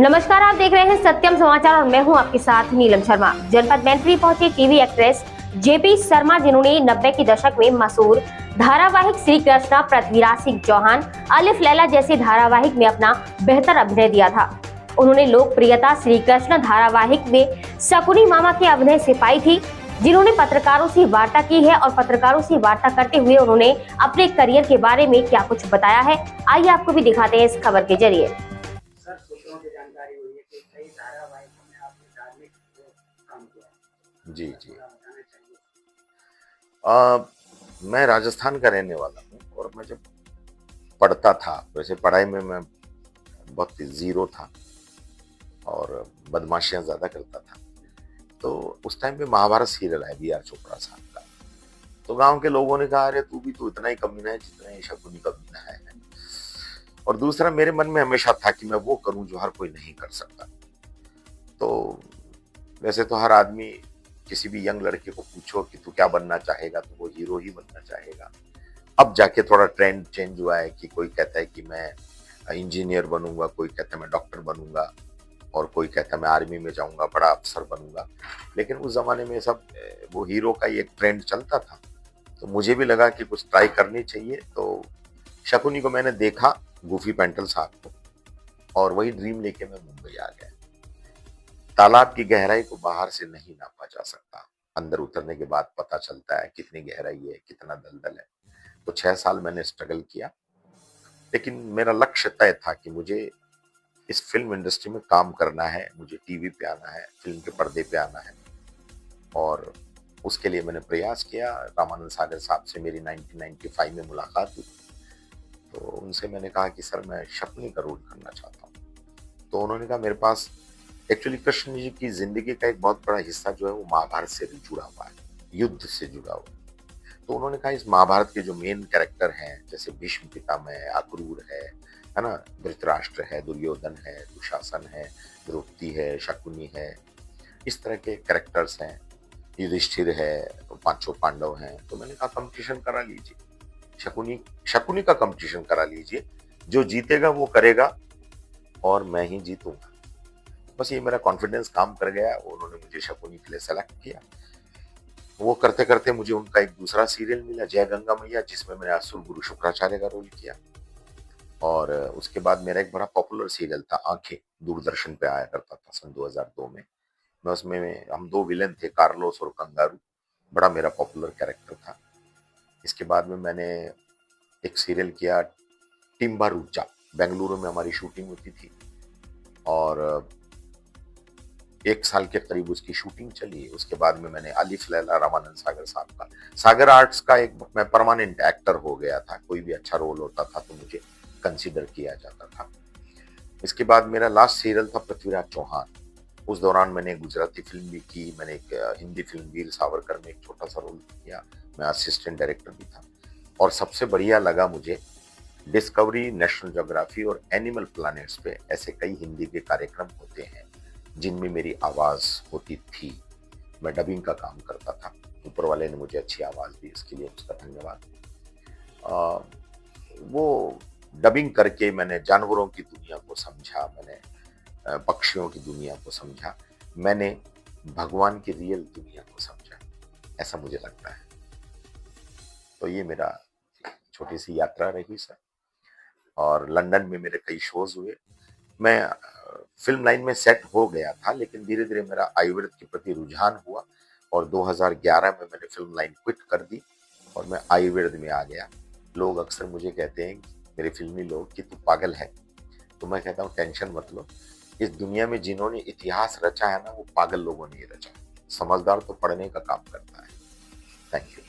नमस्कार, आप देख रहे हैं सत्यम समाचार और मैं हूं आपके साथ नीलम शर्मा। जनपद मैनपुरी पहुंचे टीवी एक्ट्रेस जेपी शर्मा, जिन्होंने 90 के दशक में मशहूर धारावाहिक श्री कृष्णा, पृथ्वीराज सिंह चौहान, अलिफ लैला जैसे धारावाहिक में अपना बेहतर अभिनय दिया था। उन्होंने लोकप्रियता श्री कृष्ण धारावाहिक में शकुनी मामा के अभिनय से पाई थी, जिन्होंने पत्रकारों से वार्ता की है। और पत्रकारों से वार्ता करते हुए उन्होंने अपने करियर के बारे में क्या कुछ बताया है, आइए आपको भी दिखाते हैं इस खबर के जरिए। सर, सूत्रों की जानकारी हुई है कि कई धारावाहिकों में आपने धार्मिक काम किया। जी जी। बताना चाहिए। मैं राजस्थान का रहने वाला हूँ और मैं जब पढ़ता था, वैसे पढ़ाई में मैं बहुत जीरो था और बदमाशियां ज्यादा करता था। तो उस टाइम पे महाभारत सीरियल है बी आर चोपड़ा साहब का। तो गांव के लोगों ने कहा, अरे तू भी तो इतना ही कमीना है जितना ही शकुनी कमीना है। और दूसरा, मेरे मन में हमेशा था कि मैं वो करूं जो हर कोई नहीं कर सकता। तो वैसे तो हर आदमी, किसी भी यंग लड़के को पूछो कि तू क्या बनना चाहेगा, तो वो हीरो ही बनना चाहेगा। अब जाके थोड़ा ट्रेंड चेंज हुआ है कि कोई कहता है कि मैं इंजीनियर बनूंगा, कोई कहता है मैं डॉक्टर बनूंगा, और कोई कहता है मैं आर्मी में जाऊंगा, बड़ा अफसर बनूंगा। लेकिन उस जमाने में सब वो हीरो का ही एक ट्रेंड चलता था। तो मुझे भी लगा कि कुछ ट्राई करनी चाहिए। तो शकुनी को मैंने देखा, गूफी पेंटल साहब को, और वही ड्रीम लेके मैं मुंबई आ गया। तालाब की गहराई को बाहर से नहीं नापा जा सकता, अंदर उतरने के बाद पता चलता है कितनी गहराई है, कितना दलदल है। तो 6 साल मैंने स्ट्रगल किया, लेकिन मेरा लक्ष्य तय था कि मुझे इस फिल्म इंडस्ट्री में काम करना है, मुझे टीवी पे आना है, फिल्म के पर्दे पे आना है। और उसके लिए मैंने प्रयास किया। रामानंद सागर साहब से मेरी 1995 में मुलाकात हुई। तो उनसे मैंने कहा कि सर, मैं शकुनी का रोल करना चाहता हूँ। तो उन्होंने कहा, मेरे पास एक्चुअली कृष्ण जी की जिंदगी का एक बहुत बड़ा हिस्सा जो है वो महाभारत से भी जुड़ा हुआ है, युद्ध से जुड़ा हुआ है। तो उन्होंने कहा, इस महाभारत के जो मेन कैरेक्टर हैं, जैसे भीष्म पितामह है, अक्रूर है ना, धृतराष्ट्र है, दुर्योधन है, दुशासन है, द्रौपदी है, शकुनी है, इस तरह के कैरेक्टर्स हैं, युधिष्ठिर है, पांचों पांडव हैं। तो मैंने कहा, कंपटीशन करा लीजिए, शकुनी का कंपटीशन करा लीजिए। जो जीतेगा वो करेगा और मैं ही जीतूंगा। बस ये मेरा कॉन्फिडेंस काम कर गया। उन्होंने मुझे शकुनी के लिए सेलेक्ट किया। वो करते करते मुझे उनका एक दूसरा सीरियल मिला, जय गंगा मैया, जिसमें मैंने असुर गुरु शुक्राचार्य का रोल किया। और उसके बाद मेरा एक बड़ा पॉपुलर सीरियल था आंखें, दूरदर्शन पे आया करता था सन 2002 में। मैं उसमें हम दो विलेन थे, कार्लोस और कंगारू। बड़ा मेरा पॉपुलर कैरेक्टर था। इसके बाद में मैंने एक सीरियल किया, टिम्बा रूचा। बेंगलुरु में हमारी शूटिंग होती थी और 1 साल के करीब उसकी शूटिंग चली। उसके बाद में मैंने अलिफ लैला, रामानंद सागर साहब का, सागर आर्ट्स का एक, मैं परमानेंट एक्टर हो गया था। कोई भी अच्छा रोल होता था तो मुझे कंसीडर किया जाता था। इसके बाद मेरा लास्ट सीरियल था पृथ्वीराज चौहान। उस दौरान मैंने गुजराती फिल्म भी की, मैंने एक हिंदी फिल्म वीर सावरकर में एक छोटा सा रोल किया। मैं असिस्टेंट डायरेक्टर भी था। और सबसे बढ़िया लगा मुझे, डिस्कवरी, नेशनल ज्योग्राफी और एनिमल प्लैनेट्स पे ऐसे कई हिंदी के कार्यक्रम होते हैं जिनमें मेरी आवाज होती थी। मैं डबिंग का काम करता था। ऊपर वाले ने मुझे अच्छी आवाज दी, इसके लिए उसका धन्यवाद। वो डबिंग करके मैंने जानवरों की दुनिया को समझा, मैंने पक्षियों की दुनिया को समझा, मैंने भगवान की रियल दुनिया को समझा, ऐसा मुझे लगता है। तो ये मेरा छोटी सी यात्रा रही सर। और लंदन में मेरे कई शोज हुए। मैं फिल्म लाइन में सेट हो गया था, लेकिन धीरे धीरे मेरा आयुर्वेद के प्रति रुझान हुआ और 2011 में मैंने फिल्म लाइन क्विट कर दी और मैं आयुर्वेद में आ गया। लोग अक्सर मुझे कहते हैं, मेरे फिल्मी लोग, कि तू पागल है। तो मैं कहता हूँ, टेंशन मत लो। इस दुनिया में जिन्होंने इतिहास रचा है ना, वो पागल लोगों ने रचा। समझदार तो पढ़ने का काम करता है। Thank you.